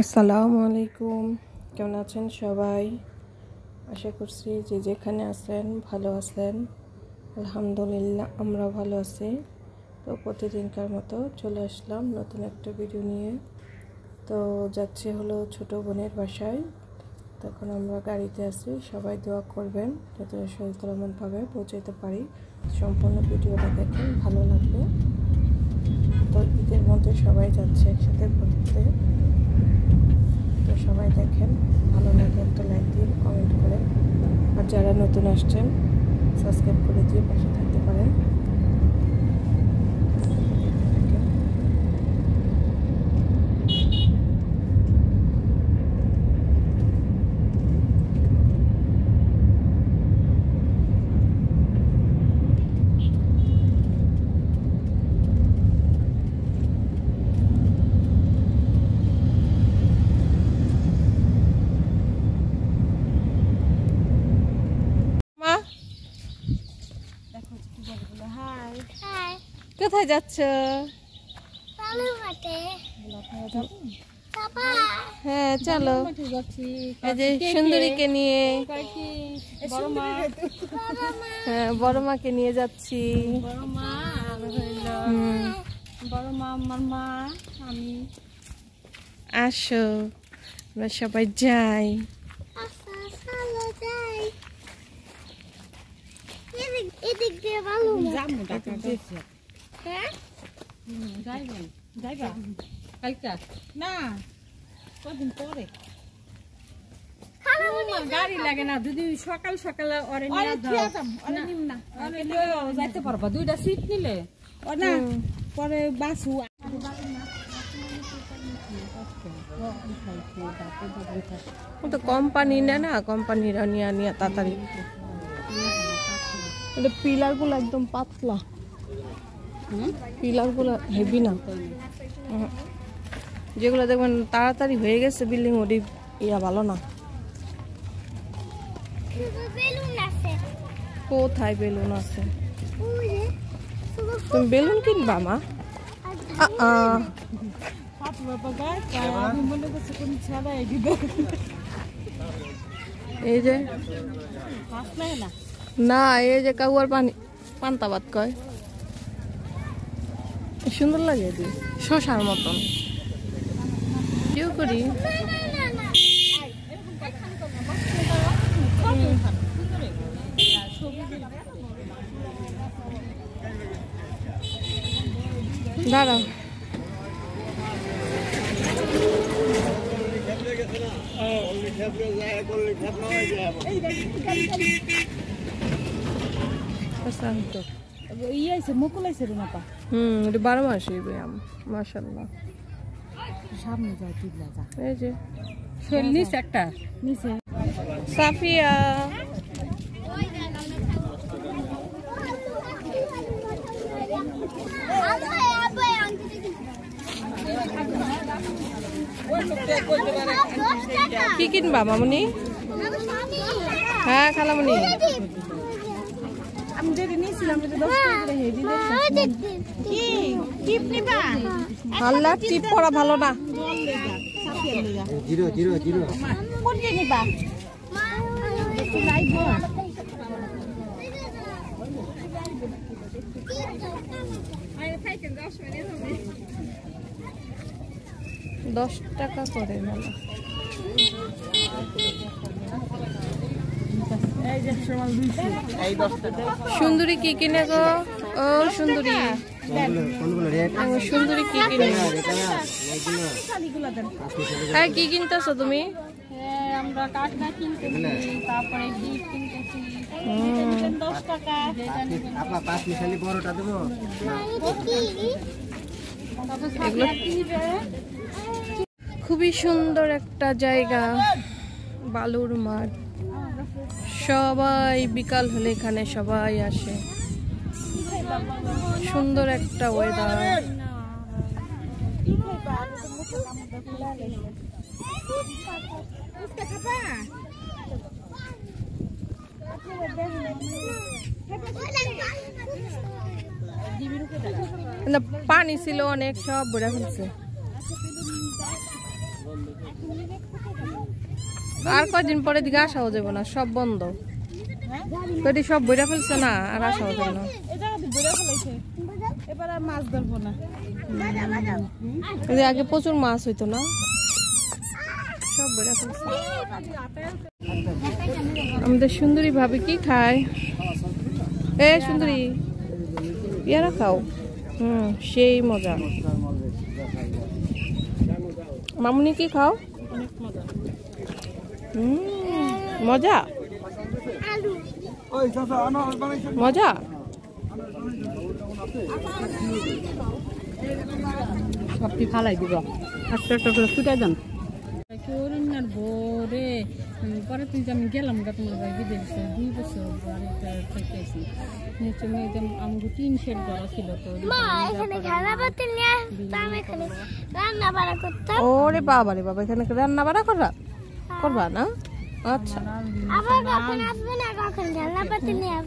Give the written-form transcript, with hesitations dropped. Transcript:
আসসালামু আলাইকুম, কেমন আছেন সবাই? আশা করছি যে যেখানে আছেন ভালো আছেন। আলহামদুলিল্লাহ আমরা ভালো আছি। তো প্রতিদিনকার মতো চলে আসলাম নতুন একটা ভিডিও নিয়ে। তো যাচ্ছি হলো ছোট বোনের বাসায়। তখন আমরা গাড়িতে আছি, সবাই দোয়া করবেন যাতে সহিসালামতভাবে পৌঁছাতে পারি। সম্পূর্ণ ভিডিওটা দেখেন, ভালো লাগবে। তো ঈদের মধ্যে সবাই যাচ্ছে একসাথে ঘুরতে। তো সবাই দেখেন, ভালো লাগে একটা লাইক দিন, কমেন্ট করেন। আর যারা নতুন আসছেন সাবস্ক্রাইব করে দিয়ে পাশে থাকতে পারেন। কোথায় যাচ্ছ? হ্যাঁ চলো, এই যে সুন্দরীকে নিয়ে, হ্যাঁ বড় মাকে নিয়ে যাচ্ছি। বড় মা আমার মা, আমি। আসো আমরা সবাই যাই। গাড়ি লাগে না, যদি সকাল সকাল যাইতে পারবা, দুইটা সিট নিলে না পরে বাসু। তো কোম্পানি না, কোম্পানিরা নিয়ে নিয়ে তাড়াতাড়ি। পিলার গুলো একদম পাতলা, পিলার গুলো হেভি না। যেগুলো দেখবেন তাড়াতাড়ি হয়ে গেছে বিল্ডিং, ওটি ইয়া ভালো না। কোথায় বেলুন আছে? তুমি বেলুন কিনবা মা? এই যে না, এই যে কাউয়ার পানি পান্তা ভাত কয়, সুন্দর লাগে শশার মতন। কেউ করি দাঁড়াও, মুকুল আইসে রে মাপা। এটা 12 মাস মাশাআল্লাহ। সামনে যায় টিবলা যা, এই যে নিচে একটা নিচে সাফিয়া। কি কিনবা মামুনি? হ্যাঁ খালামুনি, আমি যেটা নিয়েছিলাম 10 টাকা করে হেডি দেখছি। কি টিপ নিবা? আল্লাহ টিপ পড়া ভালো না। জিরো জিরো জিরো কোনটা নিবা? একটু লাইভ 10 টাকা করে মেলা। সুন্দরী কি কিনে গো? ও সুন্দরী, সুন্দরী কি কিনে? হ্যাঁ কি কিনতেছো তুমি? আমরা কাটনা কিনতেছি, তারপরে ডিপ কিনতেছি। 10 টাকা আপা 5 মিশালি বড়টা দেবো। এগুলো খুবই সুন্দর একটা জায়গা, বালুর মাঠ। সবাই বিকাল হলে এখানে সবাই আসে। সুন্দর একটা ওয়েদার। পানি ছিল অনেক, সব ভরে ফেলছে। আর কয়দিন পরে দিকে আসাও যাবো না, সব বন্ধ। কয়টি সব বইরা ফেলছে না, আর আসাও যাবে না। এবার আর মাছ ধরবো না। আগে প্রচুর মাছ হইতো না, সব বইরা ফেলছে। আমাদের সুন্দরী ভাবি কি খায়? এ সুন্দরী পেয়ারা খাও। সেই মজা। মামুনি কি খাও? মজা মজা। সবটি ফালাই দিব, একটা একটা করে ফুটে যান। করুণার ভোরে পরে তুই যে আমি গেলাম গা তোমার বাড়ি দেখছি 2 বছর বাড়িতে থেকেছি। আমাকে 3 শেড করা ছিল তো। ওরে বাবা রে বাবা, এখানে রান্না বাড়া করবা না? আচ্ছা। আবার কখন আসবে না, কখন ঝালনা পাতি নিয়ে